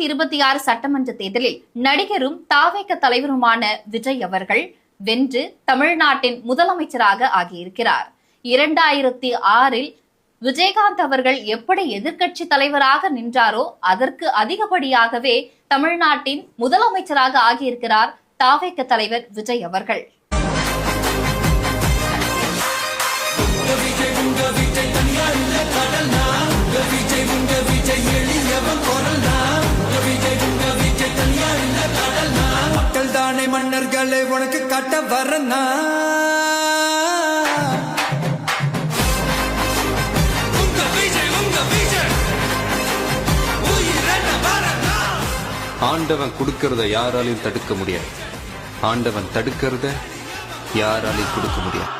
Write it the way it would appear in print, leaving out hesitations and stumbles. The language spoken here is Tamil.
2026 சட்டமன்ற தேர்தலில் நடிகரும் தாவேக தலைவருமான விஜய் அவர்கள் வென்று தமிழ்நாட்டின் முதலமைச்சராக ஆகியிருக்கிறார். 2006 விஜயகாந்த் அவர்கள் எப்படி எதிர்க்கட்சி தலைவராக நின்றாரோ அதற்கு அதிகப்படியாகவே தமிழ்நாட்டின் முதலமைச்சராக ஆகியிருக்கிறார் தாவேக தலைவர் விஜய் அவர்கள். மக்கள் தானே மன்னர்களை உனக்கு காட்ட வரனா, ஆண்டவன் கொடுக்கறத யாராலையும் தடுக்க முடியாது, ஆண்டவன் தடுக்கிறத யாராலையும் கொடுக்க முடியாது.